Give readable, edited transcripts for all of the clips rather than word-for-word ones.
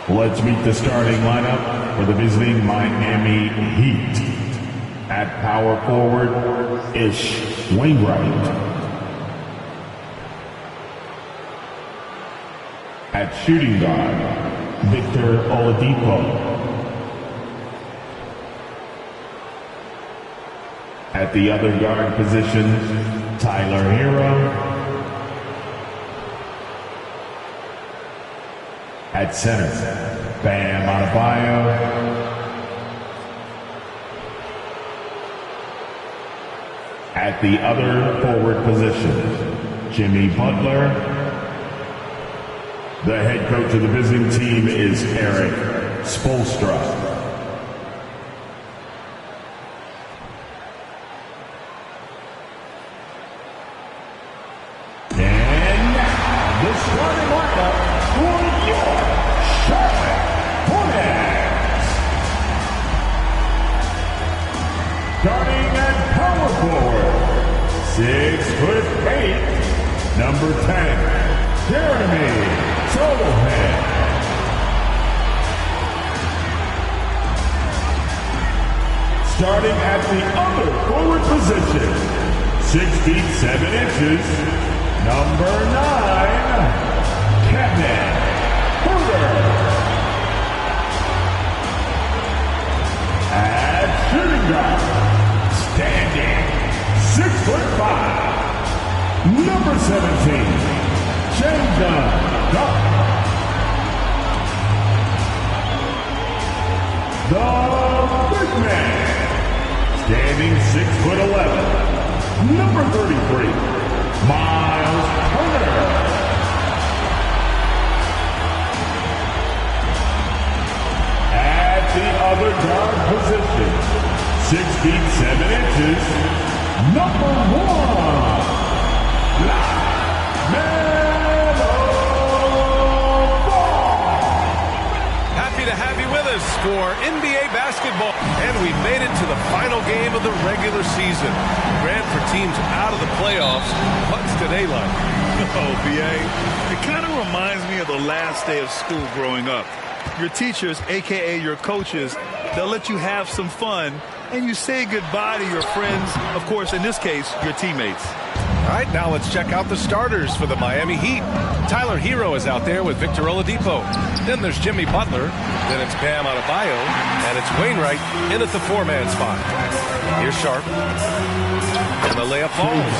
Let's meet the starting lineup for the visiting Miami Heat. At power forward, Ish Wainwright. At shooting guard, Victor Oladipo. At the other guard position, Tyler Hero. At center, Bam Adebayo. At the other forward position, Jimmy Butler. The head coach of the visiting team is Erik Spoelstra. And now, the starting lineup for your Charlotte Hornets. Starting at power forward, 6'8", number 10, Jeremy Sochan. Starting at the other forward position, 6 feet 7 inches, number 9, Kevin Huerter. At shooting guard, standing 6'5", number 17, Chandler Duck. The big man, standing 6'11", number 33, Miles Turner. At the other guard position, 6 feet 7 inches, number 1, LaMelo Ball. Happy to have you with us for NBA basketball. And we made it to the final game of the regular season. Grant, for teams out of the playoffs, what's today like? Oh, BA, it kind of reminds me of the last day of school growing up. Your teachers, a.k.a. your coaches, they'll let you have some fun, and you say goodbye to your friends, of course, in this case, your teammates. All right, now let's check out the starters for the Miami Heat. Tyler Hero is out there with Victor Oladipo. Then there's Jimmy Butler. Then it's Bam Adebayo. And it's Wainwright in at the 4-man spot. Here's Sharp. And the layup falls.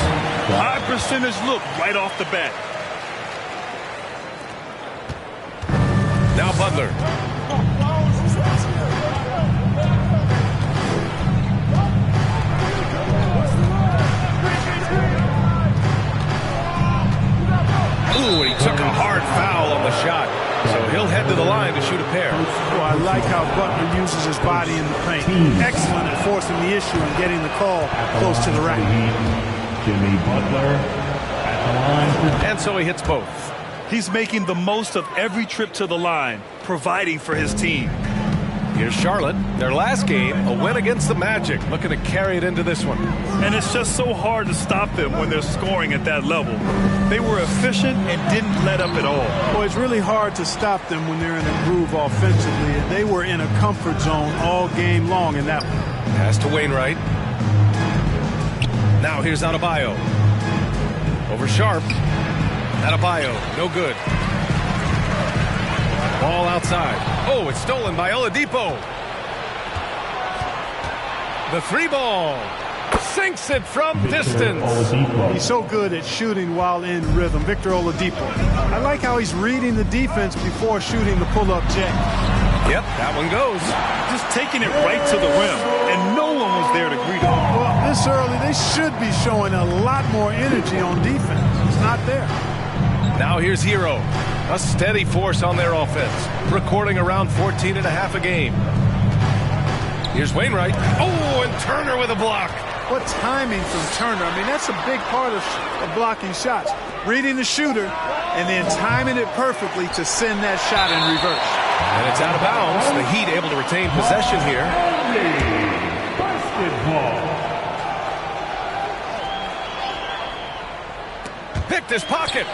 High percentage look right off the bat. Now Butler. Ooh, and he took a hard foul on the shot. So he'll head to the line to shoot a pair. Oh, I like how Butler uses his body in the paint. Excellent at forcing the issue and getting the call close to the rack. Jimmy Butler at the line. And so he hits both. He's making the most of every trip to the line, providing for his team. Here's Charlotte. Their last game, a win against the Magic, looking to carry it into this one. And it's just so hard to stop them when they're scoring at that level. They were efficient and didn't let up at all. Well, it's really hard to stop them when they're in a groove offensively. And they were in a comfort zone all game long in that one. Pass to Wainwright. Now here's Adebayo. Over Sharp. Adebayo, no good. Ball outside. Oh, it's stolen by Oladipo. The 3-ball. Sinks it from distance. He's so good at shooting while in rhythm. Victor Oladipo. I like how he's reading the defense before shooting the pull-up jack. Yep, that one goes. Just taking it right to the rim, and no one was there to greet him. Well, this early, they should be showing a lot more energy on defense. It's not there. Now here's Hero. A steady force on their offense, recording around 14.5 a game. Here's Wainwright. Oh, and Turner with a block. What timing from Turner. I mean, that's a big part of blocking shots. Reading the shooter and then timing it perfectly to send that shot in reverse. And it's out of bounds. The Heat able to retain possession here. Basketball. Picked his pocket.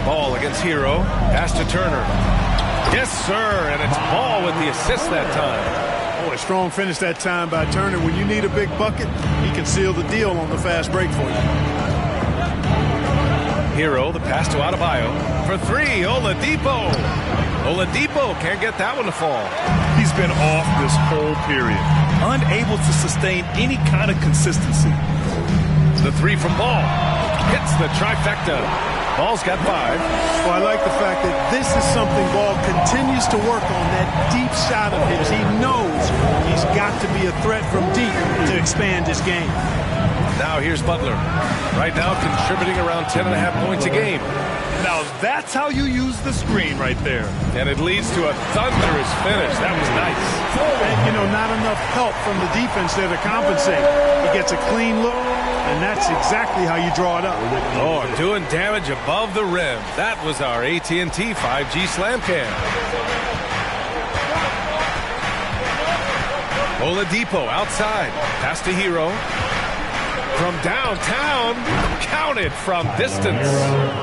Ball against Hero. Pass to Turner. Yes, sir, and it's Ball with the assist that time. Boy, strong finish that time by Turner. When you need a big bucket, he can seal the deal on the fast break for you. Hero, the pass to Adebayo. For three, Oladipo. Oladipo can't get that one to fall. He's been off this whole period. Unable to sustain any kind of consistency. The three from Ball. Hits the trifecta. Ball's got 5. Well, I like the fact that this is something Ball continues to work on, that deep shot of his. He knows he's got to be a threat from deep to expand his game. Now here's Butler. Right now contributing around 10.5 points a game. Now that's how you use the screen right there. And it leads to a thunderous finish. That was nice. And, you know, not enough help from the defense there to compensate. He gets a clean look, and that's exactly how you draw it up. Oh, doing damage above the rim. That was our AT&T 5G Slam Cam. Oladipo outside. Pass to Hero. From downtown, counted from distance.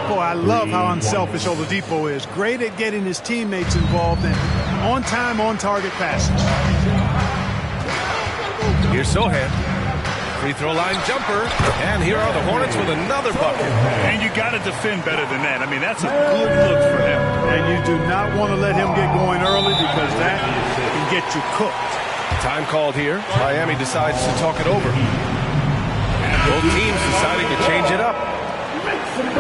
Boy, I love how unselfish Oladipo is. Great at getting his teammates involved and on-time, on-target passes. Here's Sohan. Free throw line jumper. And here are the Hornets with another bucket. And you got to defend better than that. I mean, that's a good look for him. And you do not want to let him get going early because that can get you cooked. Time called here. Miami decides to talk it over. Both teams deciding to change it up.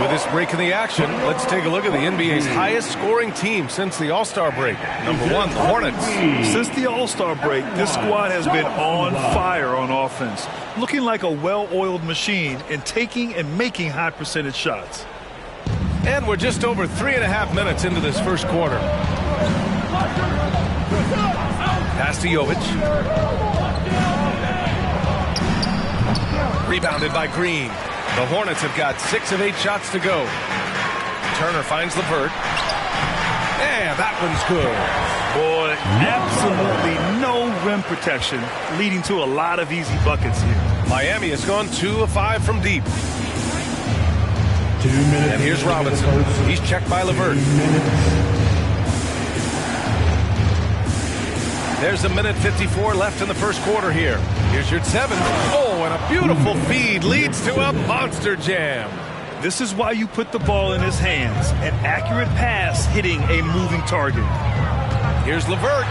With this break in the action, let's take a look at the NBA's highest scoring team since the All-Star break. Number 1, the Hornets. Since the All-Star break, this squad has been on fire on offense. Looking like a well-oiled machine and taking and making high percentage shots. And we're just over 3.5 minutes into this first quarter. Pass to Jovic. Rebounded by Green. The Hornets have got 6 of 8 shots to go. Turner finds LeVert. And that one's good. Boy, absolutely no rim protection, leading to a lot of easy buckets here. Miami has gone 2 of 5 from deep. 2 minutes. And here's Robinson. He's checked by LeVert. There's 1:54 left in the first quarter here. Here's your 7. Oh, and a beautiful feed leads to a monster jam. This is why you put the ball in his hands. An accurate pass hitting a moving target. Here's LeVert.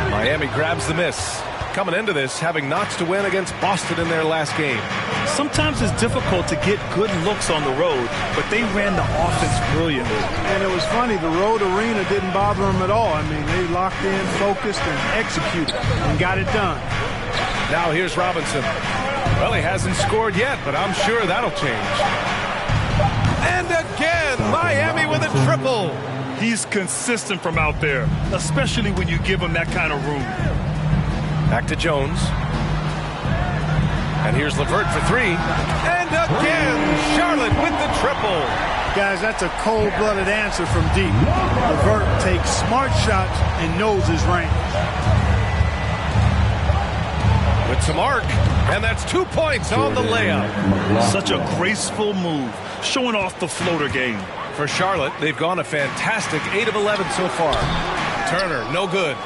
Miami grabs the miss. Coming into this, having knots to win against Boston in their last game. Sometimes it's difficult to get good looks on the road, but they ran the offense brilliantly. And it was funny, the road arena didn't bother them at all. I mean, they locked in, focused, and executed, and got it done. Now here's Robinson. Well, he hasn't scored yet, but I'm sure that'll change. And again, Miami with a triple. He's consistent from out there, especially when you give him that kind of room. Back to Jones. And here's LeVert for 3. And again, Charlotte with the triple. Guys, that's a cold-blooded answer from deep. LeVert takes smart shots and knows his range. With some arc, and that's 2 points on the layup. Such a graceful move, showing off the floater game. For Charlotte, they've gone a fantastic 8 of 11 so far. Turner, no good.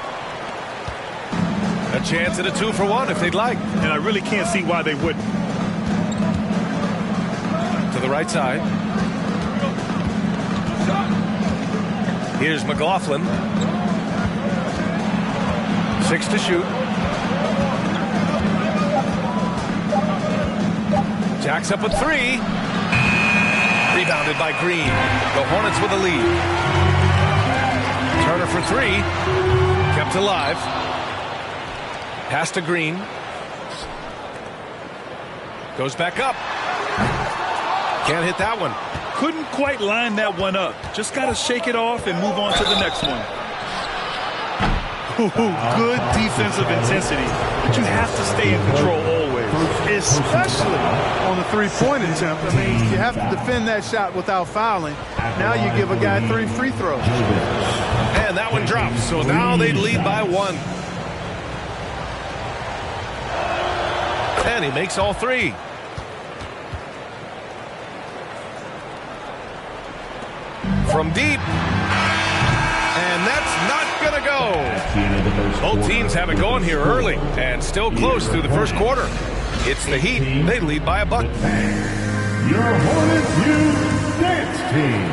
A chance at a 2-for-1 if they'd like. And I really can't see why they wouldn't. To the right side. Here's McLaughlin. 6 to shoot. Jacks up with 3. Rebounded by Green. The Hornets with a lead. Turner for 3. Kept alive. Pass to Green. Goes back up. Can't hit that one. Couldn't quite line that one up. Just got to shake it off and move on to the next one. Good defensive intensity, but you have to stay in control always. Especially on the three-point attempt. I mean, you have to defend that shot without fouling. Now you give a guy 3 free throws. And that one drops, so now they lead by 1. And he makes all 3. from deep. And that's not going to go. Both teams have it going here early and still close through the first quarter. It's the Heat. They lead by a bucket. Your Hornets U dance team.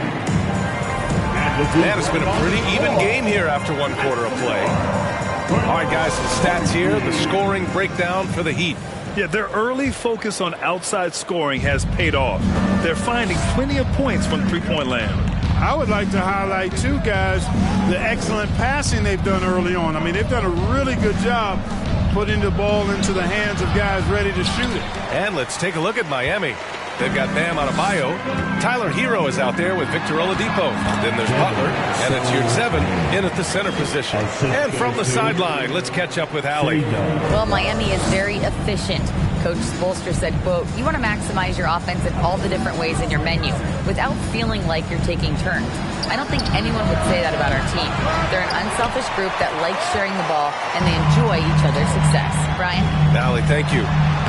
And it's been a pretty even game here after one quarter of play. All right, guys, the stats here, the scoring breakdown for the Heat. Yeah, their early focus on outside scoring has paid off. They're finding plenty of points from three-point land. I would like to highlight, too, guys, the excellent passing they've done early on. I mean, they've done a really good job putting the ball into the hands of guys ready to shoot it. And let's take a look at Miami. They've got Bam Adebayo. Tyler Hero is out there with Victor Oladipo. Then there's Butler, and it's Yurtseven in at the center position. And from the sideline, let's catch up with Allie. Well, Miami is very efficient. Coach Spoelstra said, quote, "You want to maximize your offense in all the different ways in your menu without feeling like you're taking turns." I don't think anyone would say that about our team. They're an unselfish group that likes sharing the ball, and they enjoy each other's success. Brian? Allie, thank you.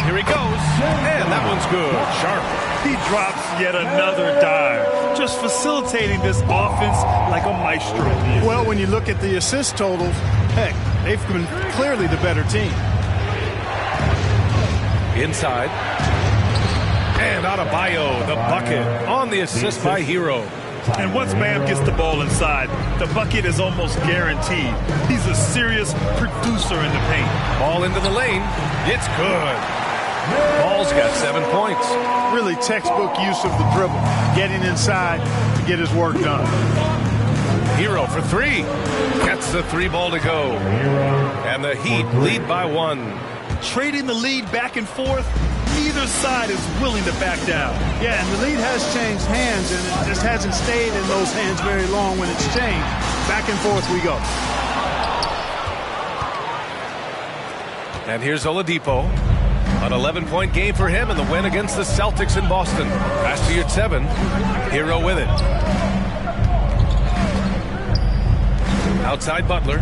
Here he goes, and that one's good. Sharp. He drops yet another dive, just facilitating this offense like a maestro. Well, when you look at the assist totals, heck, they've been clearly the better team. Inside. And Adebayo, the bucket on the assist by Hero. And once Bam gets the ball inside, the bucket is almost guaranteed. He's a serious producer in the paint. Ball into the lane. It's good. Ball's got 7 points. Really textbook use of the dribble, getting inside to get his work done. Hero for three. Gets the three ball to go. And the Heat lead by 1. Trading the lead back and forth, neither side is willing to back down. Yeah, and the lead has changed hands, and it just hasn't stayed in those hands very long when it's changed. Back and forth we go. And here's Oladipo. An 11-point game for him in the win against the Celtics in Boston. Pass to Yurtseven. Hero with it. Outside Butler.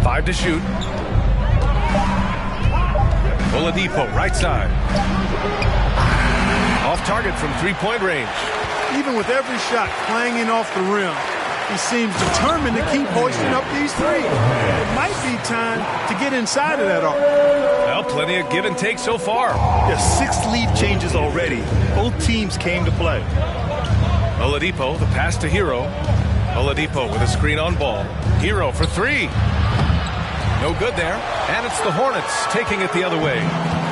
5 to shoot. Oladipo, right side. Off target from three-point range. Even with every shot clanging off the rim, he seems determined to keep hoisting up these threes. It might be time to get inside of that arc. Well, plenty of give and take so far. There's 6 lead changes already. Both teams came to play. Oladipo, the pass to Hero. Oladipo with a screen on ball. Hero for three. No good there. And it's the Hornets taking it the other way.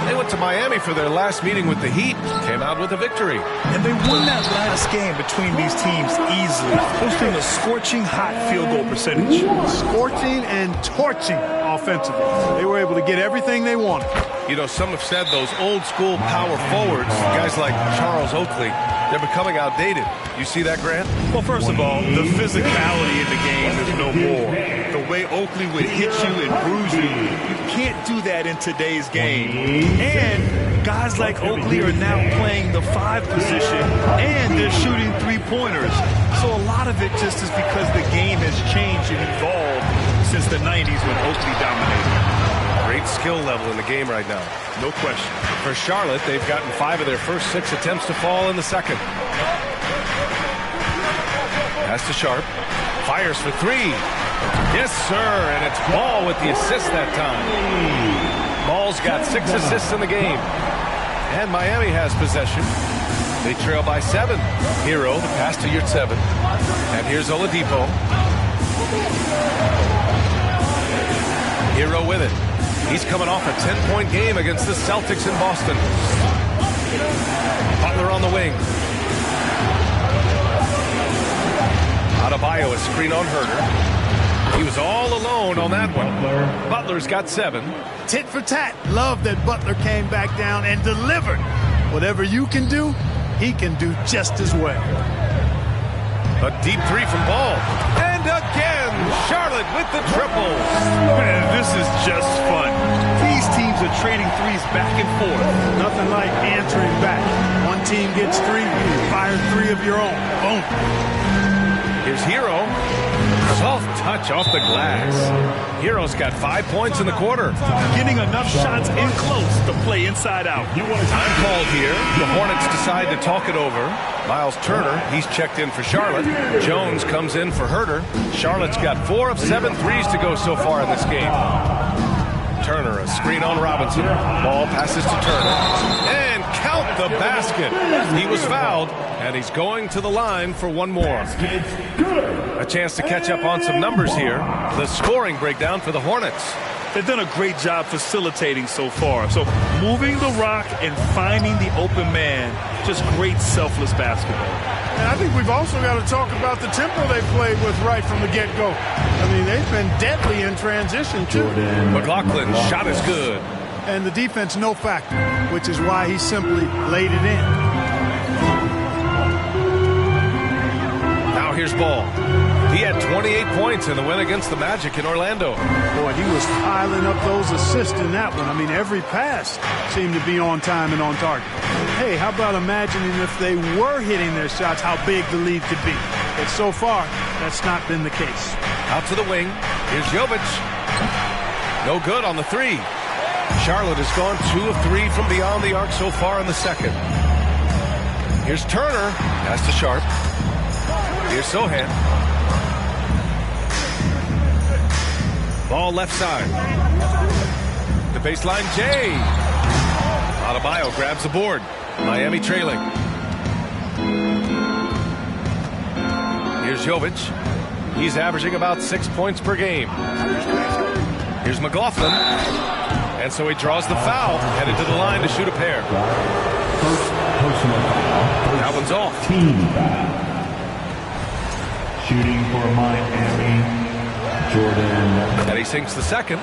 They went to Miami for their last meeting with the Heat. Came out with a victory. And they won that last game between these teams easily, posting a scorching hot field goal percentage. Scorching and torching offensively. They were able to get everything they wanted. You know, some have said those old school power forwards, guys like Charles Oakley, they're becoming outdated. You see that, Grant? Well, first of all, the physicality in the game is no more. The way Oakley would hit you and bruise you, you can't do that in today's game. And guys like Oakley are now playing the 5 position, and they're shooting three-pointers. So a lot of it just is because the game has changed and evolved since the 90s when Oakley dominated. Great skill level in the game right now. No question. For Charlotte, they've gotten 5 of their first 6 attempts to fall in the second. Pass to Sharp. Fires for 3. Yes, sir. And it's Ball with the assist that time. Ball's got 6 assists in the game. And Miami has possession. They trail by 7. Hero, the pass to Yurtseven. And here's Oladipo. Hero with it. He's coming off a 10-point game against the Celtics in Boston. Butler on the wing. Adebayo, a screen on Herter. He was all alone on that one. Butler's got 7. Tit for tat. Love that Butler came back down and delivered. Whatever you can do, he can do just as well. A deep 3 from Ball. And again, Charlotte with the triples. Man, this is just fun. These teams are trading threes back and forth. Nothing like answering back. One team gets 3, you fire 3 of your own. Boom. Here's Hero. Soft touch off the glass. Hero's got 5 points in the quarter. Getting enough shots in close to play inside out. Time called here. The Hornets decide to talk it over. Miles Turner, he's checked in for Charlotte. Jones comes in for Herter. Charlotte's got 4 of 7 threes to go so far in this game. Turner, a screen on Robinson. Ball passes to Turner. And count the basket. He was fouled, and he's going to the line for one more. A chance to catch up on some numbers here. The scoring breakdown for the Hornets. They've done a great job facilitating so far. So moving the rock and finding the open man, just great selfless basketball. And I think we've also got to talk about the tempo they played with right from the get-go. I mean, they've been deadly in transition, too. McLaughlin's shot is good. And the defense, no factor, which is why he simply laid it in. Now here's Ball. He had 28 points in the win against the Magic in Orlando. Boy, he was piling up those assists in that one. I mean, every pass seemed to be on time and on target. Hey, how about imagining if they were hitting their shots, how big the lead could be? But so far, that's not been the case. Out to the wing. Here's Jovic. No good on the three. Charlotte has gone 2 of 3 from beyond the arc so far in the second. Here's Turner. Pass to Sharp. Here's Sohan. Ball left side. The baseline, Jay. Adebayo grabs the board. Miami trailing. Here's Jovic. He's averaging about 6 points per game. Here's McLaughlin. And so he draws the foul, headed to the line to shoot a pair. That one's off. Team foul. Shooting for Miami, Jordan. And he sinks the second.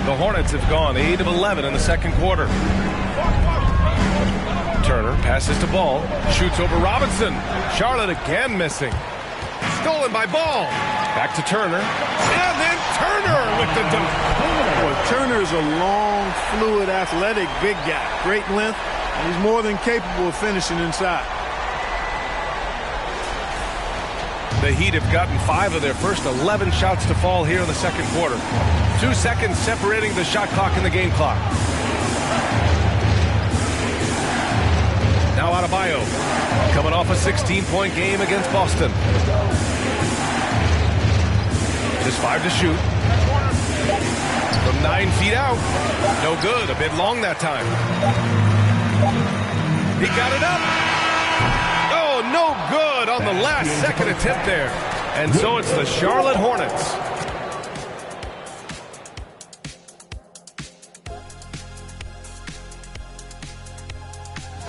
The Hornets have gone 8 of 11 in the second quarter. Turner passes to Ball. Shoots over Robinson. Charlotte again missing. Stolen by Ball. Back to Turner. And then Turner with the dunk. Boy, Turner's a long, fluid, athletic, big guy. Great length, and he's more than capable of finishing inside. The Heat have gotten 5 of their first 11 shots to fall here in the second quarter. 2 seconds separating the shot clock and the game clock. Now Adebayo, coming off a 16-point game against Boston. Just 5 to shoot. From 9 feet out. No good, a bit long that time. He got it up. Oh, no good on the last second attempt there. And so it's the Charlotte Hornets.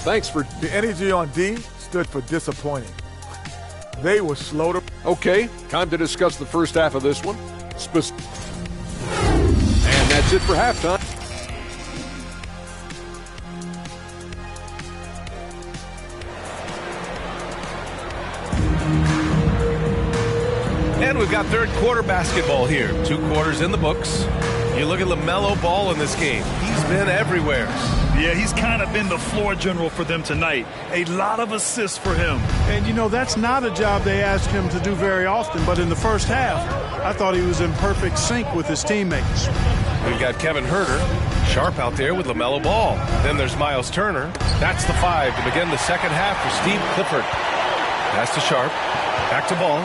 Thanks for the energy on D stood for disappointing. They were slow to. Okay, time to discuss the first half of this one. And that's it for halftime. And we've got third quarter basketball here. 2 quarters in the books. You look at LaMelo Ball in this game. He's been everywhere. Yeah, he's kind of been the floor general for them tonight. A lot of assists for him. And, you know, that's not a job they ask him to do very often. But in the first half, I thought he was in perfect sync with his teammates. We've got Kevin Herter. Sharp out there with LaMelo Ball. Then there's Miles Turner. That's the 5 to begin the second half for Steve Clifford. Pass to Sharp. Back to Ball.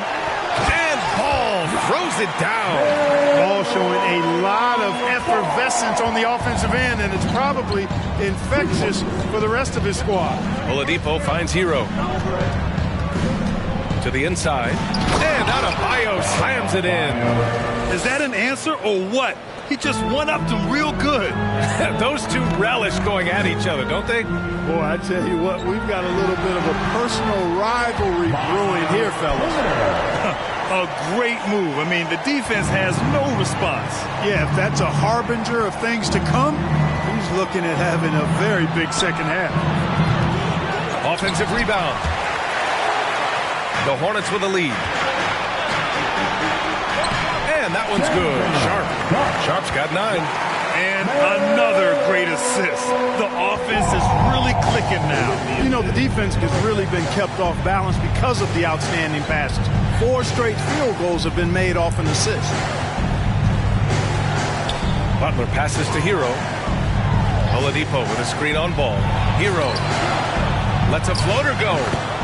And Ball throws it down. Ball showing a lot of effervescence on the offensive end, and it's probably infectious for the rest of his squad. Oladipo finds Hero. To the inside. And Adebayo slams it in. Is that an answer or what? He just one-upped him real good. Those two relish going at each other, don't they? Boy, I tell you what, we've got a little bit of a personal rivalry brewing here, fellas. A great move. I mean, the defense has no response. Yeah, if that's a harbinger of things to come, he's looking at having a very big second half. Offensive rebound. The Hornets with the lead. And that one's good. Sharp's got 9. And another great assist. The offense is really clicking now. You know, the defense has really been kept off balance because of the outstanding passes. 4 straight field goals have been made off an assist. Butler passes to Hero. Oladipo with a screen on ball. Hero lets a floater go.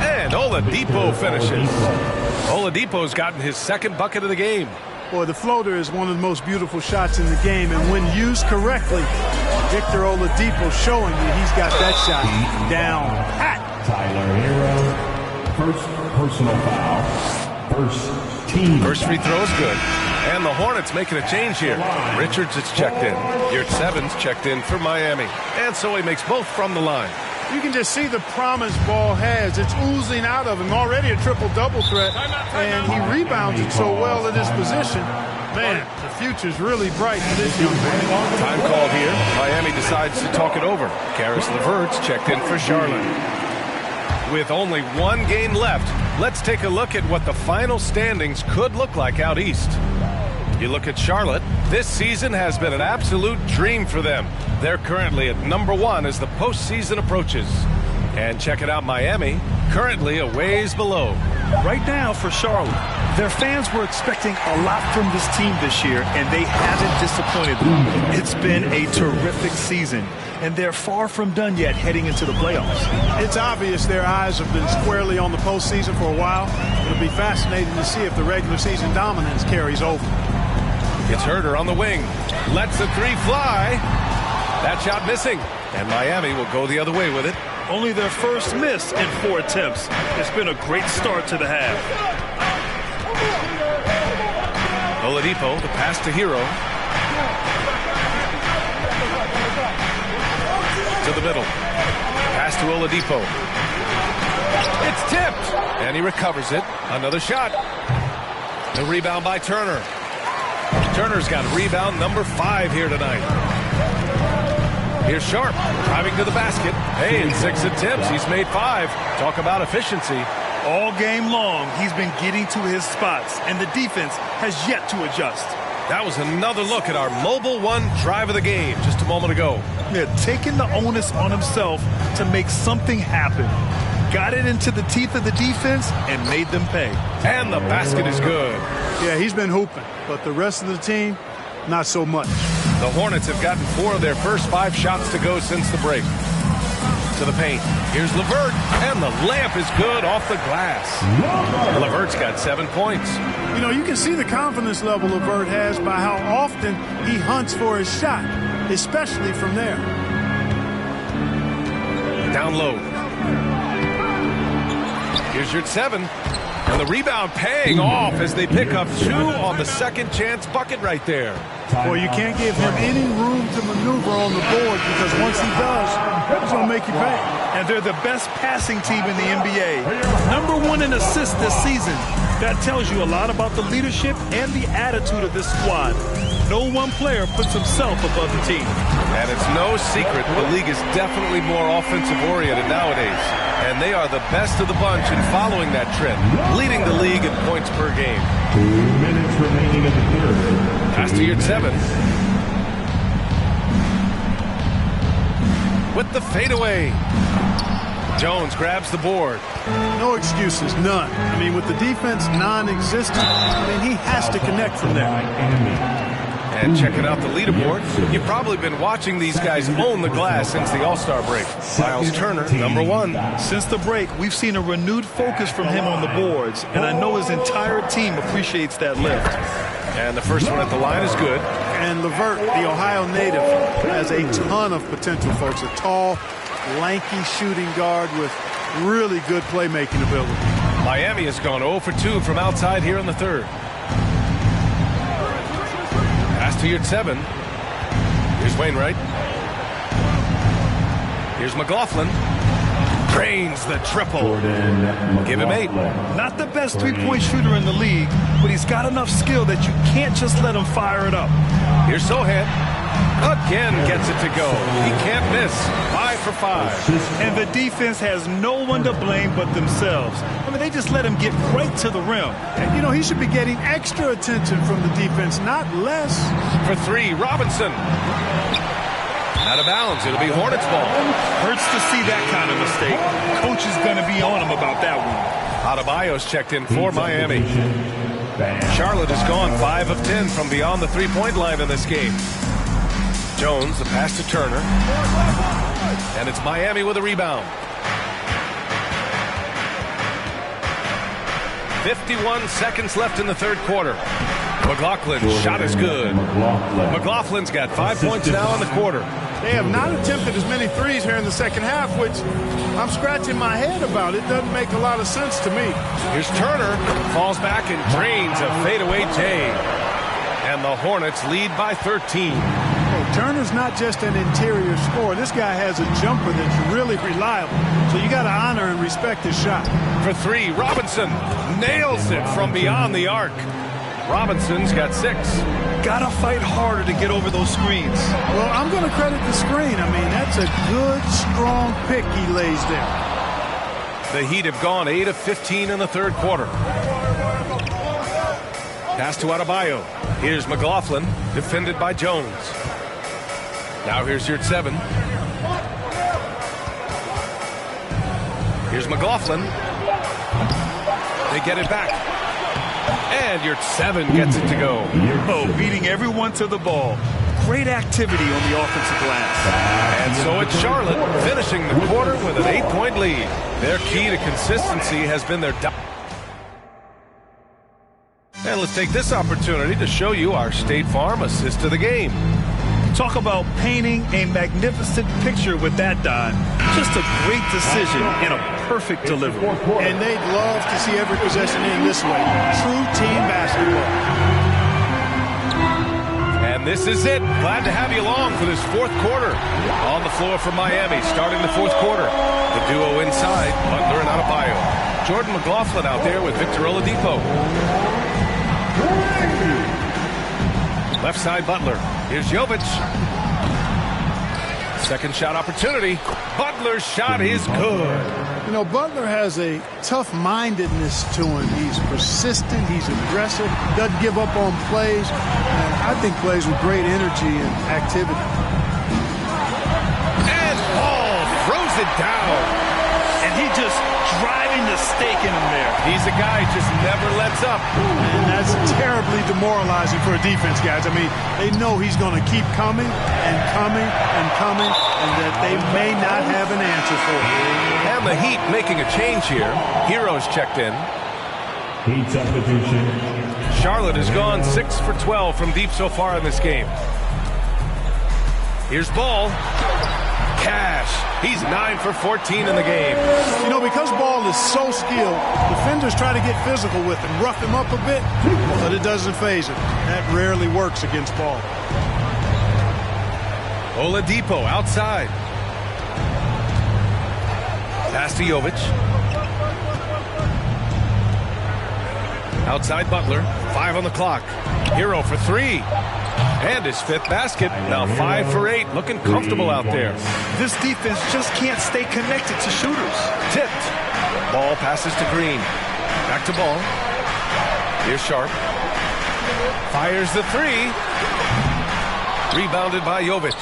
And Oladipo finishes. Oladipo's gotten his second bucket of the game. Boy, the floater is one of the most beautiful shots in the game, and when used correctly, Victor Oladipo showing you he's got that shot down pat. Tyler Hero, first personal foul, first team. First free throw is good. And the Hornets making a change here. Richards is checked in. Yurtseven's checked in for Miami. And so he makes both from the line. You can just see the promise Ball has. It's oozing out of him. Already a triple-double threat, and he rebounds it so well in his position. Man, the future's really bright for this young man. Time called here. Miami decides to talk it over. Karis LeVert's checked in for Charlotte. With only one game left, let's take a look at what the final standings could look like out east. You look at Charlotte, this season has been an absolute dream for them. They're currently at #1 as the postseason approaches. And check it out, Miami, currently a ways below. Right now for Charlotte, their fans were expecting a lot from this team this year, and they haven't disappointed them. It's been a terrific season, and they're far from done yet heading into the playoffs. It's obvious their eyes have been squarely on the postseason for a while. It'll be fascinating to see if the regular season dominance carries over. It's Herter on the wing. Lets the three fly. That shot missing. And Miami will go the other way with it. Only their first miss in 4 attempts. It's been a great start to the half. Oladipo, the pass to Hero. To the middle. Pass to Oladipo. It's tipped. And he recovers it. Another shot. The rebound by Turner. Turner's got rebound number 5 here tonight. Here's Sharp driving to the basket. Hey, in 6 attempts, he's made 5. Talk about efficiency. All game long, he's been getting to his spots, and the defense has yet to adjust. That was another look at our Mobile One drive of the game just a moment ago. Yeah, taking the onus on himself to make something happen. Got it into the teeth of the defense and made them pay. And the basket is good. Yeah, he's been hooping, but the rest of the team, not so much. The Hornets have gotten 4 of their first 5 shots to go since the break. To the paint. Here's LeVert, and the layup is good off the glass. LeVert's got 7 points. You know, you can see the confidence level LeVert has by how often he hunts for his shot, especially from there. Down low. Here's your 7. And the rebound paying off as they pick up 2 on the second chance bucket right there. Boy, you can't give him any room to maneuver on the board because once he does, he's going to make you pay. And they're the best passing team in the NBA. #1 in assists this season. That tells you a lot about the leadership and the attitude of this squad. No one player puts himself above the team. And it's no secret the league is definitely more offensive-oriented nowadays. And they are the best of the bunch in following that trend, leading the league in points per game. 2 minutes remaining in the third. Pass to your 7. With the fadeaway. Jones grabs the board. No excuses, none. I mean, with the defense non-existent, I mean, he has to connect from there. And checking out the leaderboard, you've probably been watching these guys own the glass since the All-Star break. Miles Turner, #1. Since the break, we've seen a renewed focus from him on the boards, and I know his entire team appreciates that lift. And the first one at the line is good. And LeVert, the Ohio native, has a ton of potential, folks. A tall, lanky shooting guard with really good playmaking ability. Miami has gone 0 for 2 from outside here in the third. Pass to your 7. Here's Wainwright. Here's McLaughlin. Drains the triple. Give him 8. Not the best three-point shooter in the league, but he's got enough skill that you can't just let him fire it up. Here's Sohan. Again gets it to go. He can't miss. 5 for 5. And the defense has no one to blame but themselves. I mean, they just let him get right to the rim. And, you know, he should be getting extra attention from the defense, not less. For 3, Robinson. Out of bounds. It'll be Hornets ball. Hurts to see that kind of mistake. Coach is going to be on him about that one. Adebayo's checked in for Miami. Charlotte has gone 5 of 10 from beyond the three-point line in this game. Jones, the pass to Turner. And it's Miami with a rebound. 51 seconds left in the third quarter. McLaughlin's shot is good. McLaughlin's got 5 points now in the quarter. They have not attempted as many threes here in the second half, which I'm scratching my head about. It doesn't make a lot of sense to me. Here's Turner. Falls back and drains a fadeaway J. And the Hornets lead by 13. Oh, Turner's not just an interior scorer. This guy has a jumper that's really reliable. So you got to honor and respect his shot. For 3, Robinson nails it from beyond the arc. Robinson's got 6. Gotta fight harder to get over those screens. Well, I'm going to credit the screen. I mean, that's a good, strong pick he lays there. The Heat have gone 8 of 15 in the third quarter. Pass to Adebayo. Here's McLaughlin, defended by Jones. Now here's your 7. Here's McLaughlin. They get it back. And your 7 gets it to go. Oh, beating everyone to the ball. Great activity on the offensive glass. And so it's Charlotte finishing the quarter with an 8-point lead. Their key to consistency has been their... And let's take this opportunity to show you our State Farm assist of the game. Talk about painting a magnificent picture with that, Don. Just a great decision and a perfect delivery. And they'd love to see every possession in this way. True team basketball. And this is it. Glad to have you along for this fourth quarter. On the floor for Miami, starting the fourth quarter. The duo inside, Butler and Adebayo. Jordan McLaughlin out there with Victor Oladipo. Left side, Butler. Here's Jovic. Second shot opportunity. Butler's shot is good. You know, Butler has a tough-mindedness to him. He's persistent. He's aggressive. Doesn't give up on plays. And I think plays with great energy and activity. And Paul throws it down. And he just driving the stake in him there. He's a guy who just never lets up. And that's terribly demoralizing for a defense, guys. I mean, they know he's going to keep coming and coming and coming, and that they may not have an answer for it. And the Heat making a change here. Hero's checked in. Heat substitution. Charlotte has gone 6 for 12 from deep so far in this game. Here's Ball. Cash. He's 9 for 14 in the game. You know, because Ball is so skilled, defenders try to get physical with him, rough him up a bit, but it doesn't faze him. That rarely works against Ball. Oladipo outside. Pass to Jovic. Outside Butler. 5 on the clock. Hero for 3. And his 5th basket. Now 5 for 8. Looking comfortable out there. This defense just can't stay connected to shooters. Tipped. Ball passes to Green. Back to Ball. Here's Sharp. Fires the 3. Rebounded by Jovic.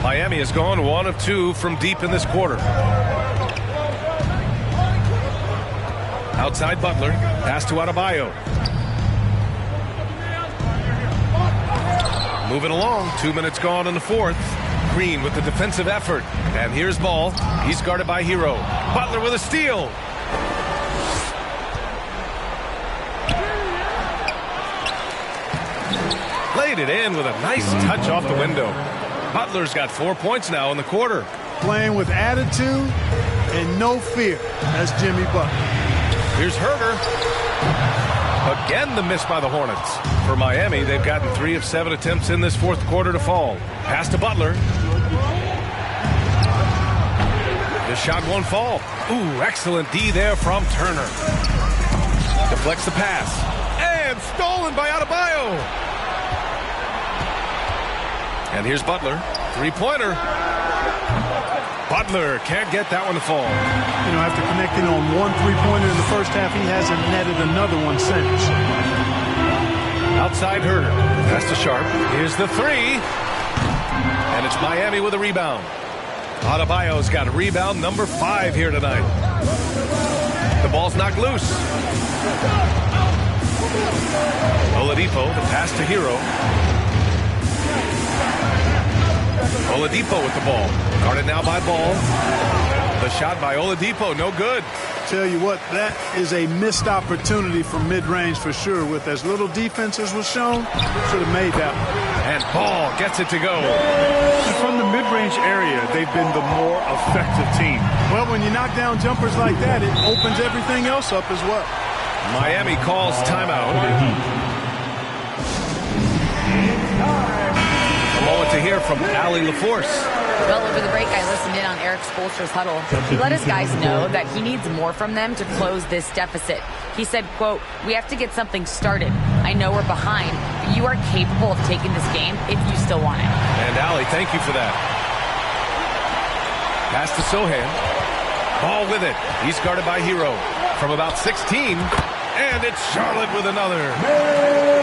Miami has gone 1 of 2 from deep in this quarter. Outside Butler. Pass to Adebayo. Moving along. 2 minutes gone in the fourth. Green with the defensive effort. And here's Ball. He's guarded by Hero. Butler with a steal. Laid it in with a nice touch off the window. Butler's got 4 points now in the quarter. Playing with attitude and no fear. That's Jimmy Butler. Here's Herter. Again, the miss by the Hornets. For Miami, they've gotten 3 of 7 attempts in this fourth quarter to fall. Pass to Butler. The shot won't fall. Ooh, excellent D there from Turner. Deflects the pass. And stolen by Adebayo. And here's Butler. Three-pointer. Butler can't get that one to fall. You know, after connecting on one three-pointer in the first half, he hasn't netted another one since. Outside Herder. Pass to Sharp. Here's the three. And it's Miami with a rebound. Adebayo's got a rebound number 5 here tonight. The ball's knocked loose. Oladipo, the pass to Hero. Oladipo with the ball. Guarded now by Ball. The shot by Oladipo, no good. Tell you what, that is a missed opportunity from mid-range for sure. With as little defense as was shown, should have made that one. And Ball gets it to go. From the mid-range area, they've been the more effective team. Well, when you knock down jumpers like that, it opens everything else up as well. Miami calls timeout. A moment to hear from Allie LaForce. Well, over the break, I listened in on Eric Spoelstra's huddle. He let his guys know that he needs more from them to close this deficit. He said, quote, "We have to get something started. I know we're behind, but you are capable of taking this game if you still want it." And Allie, thank you for that. Pass to Sohan. Ball with it. He's guarded by Hero from about 16. And it's Charlotte with another.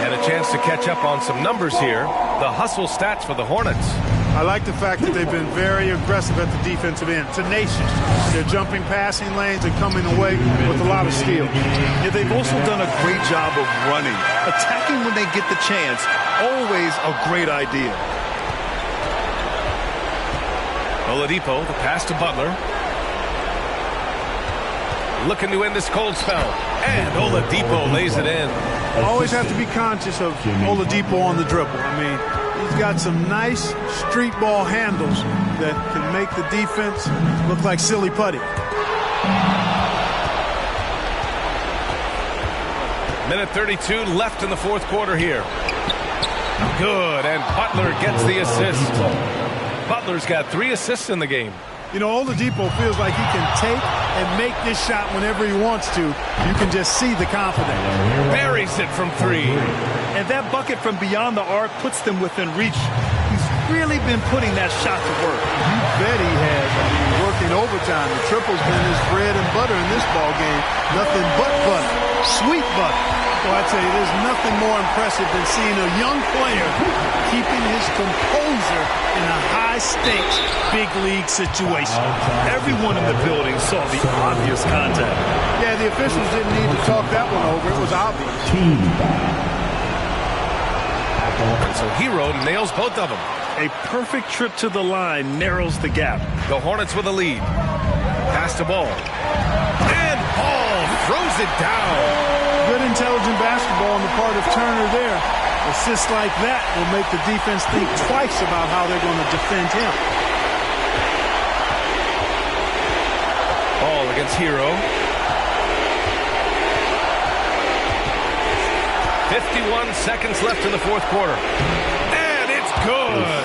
And a chance to catch up on some numbers here. The hustle stats for the Hornets. I like the fact that they've been very aggressive at the defensive end. Tenacious. They're jumping passing lanes and coming away with a lot of steel. Yeah, they've also done a great job of running. Attacking when they get the chance. Always a great idea. Oladipo, the pass to Butler. Looking to end this cold spell. And Oladipo lays it in. Always have to be conscious of Oladipo on the dribble. I mean, he's got some nice street ball handles that can make the defense look like silly putty. Minute 32 left in the fourth quarter here. Good, and Butler gets the assist. Butler's got 3 assists in the game. You know, Oladipo feels like he can take and make this shot whenever he wants to. You can just see the confidence. Buries it from 3. And that bucket from beyond the arc puts them within reach. He's really been putting that shot to work. You bet he has. I mean, working overtime. The triple's been his bread and butter in this ball game. Nothing but butter. Sweet butter. So I tell you, there's nothing more impressive than seeing a young player keeping his composure in a high-stakes, big-league situation. Everyone in the building saw the obvious contact. Yeah, the officials didn't need to talk that one over. It was obvious. And so Hero nails both of them. A perfect trip to the line narrows the gap. The Hornets with a lead. Pass to Ball. And Ball throws it down. Good intelligent basketball on the part of Turner there. Assists like that will make the defense think twice about how they're going to defend him. Ball against Hero. 51 seconds left in the fourth quarter. And it's good.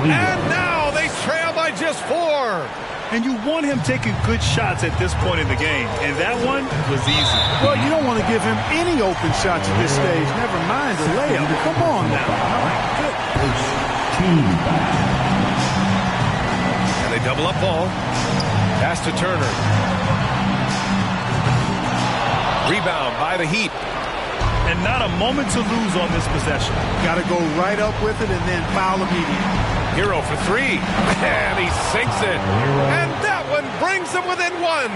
And now they trail by just 4. And you want him taking good shots at this point in the game. And that one was easy. Well, you don't want to give him any open shots at this stage. Never mind the layup. Come on now. And they double up Ball. Pass to Turner. Rebound by the Heat. And not a moment to lose on this possession. Got to go right up with it and then foul immediately. Hero for 3. And he sinks it. And that one brings them within 1.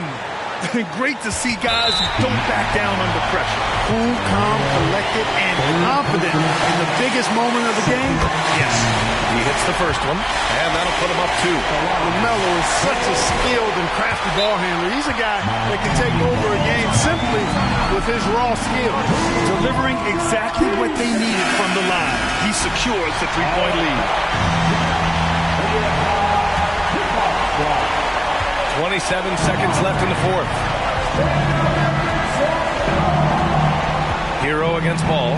Great to see guys who don't back down under pressure. Cool, calm, collected, and confident in the biggest moment of the game. Yes. He hits the first one, and that'll put him up 2. LaMelo is such a skilled and crafty ball handler. He's a guy that can take over a game simply with his raw skill. Delivering exactly what they needed from the line. He secures the 3-point lead. 27 seconds left in the fourth. Hero against Ball.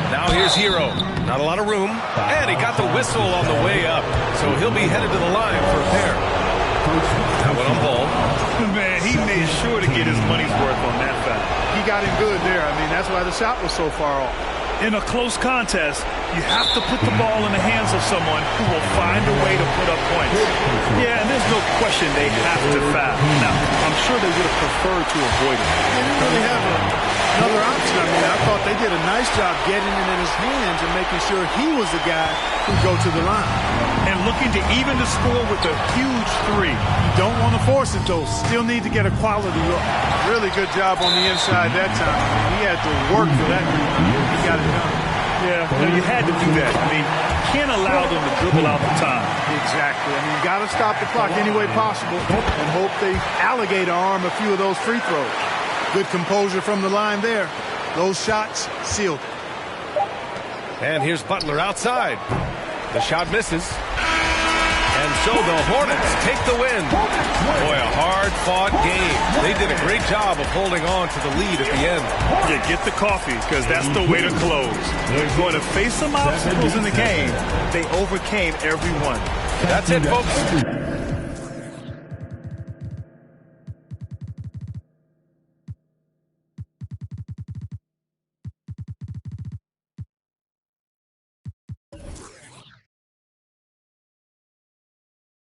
Now here's Hero. Not a lot of room. And he got the whistle on the way up. So he'll be headed to the line for a pair. That one on Ball. Man, he made sure to get his money's worth on that foul. He got him good there. I mean, that's why the shot was so far off. In a close contest, you have to put the ball in the hands of someone who will find a way to put up points. Yeah, and there's no question they have to foul. Now, I'm sure they would have preferred to avoid it. They didn't really have another option. I mean, I thought they did a nice job getting it in his hands and making sure he was the guy who'd go to the line. And looking to even the score with a huge three. You don't want to force it, though. Still need to get a quality look. Really good job on the inside that time. I mean, he had to work for that. He got it done. Yeah, you had to do that. I mean, you can't allow them to dribble out the time. Exactly. I mean, you got to stop the clock any way possible and hope they alligator arm a few of those free throws. Good composure from the line there. Those shots sealed. And here's Butler outside. The shot misses. And so the Hornets take the win. Boy, a hard-fought game. They did a great job of holding on to the lead at the end. Yeah, get the coffee, because that's the way to close. They're going to face some obstacles in the game. They overcame every one. That's it, folks.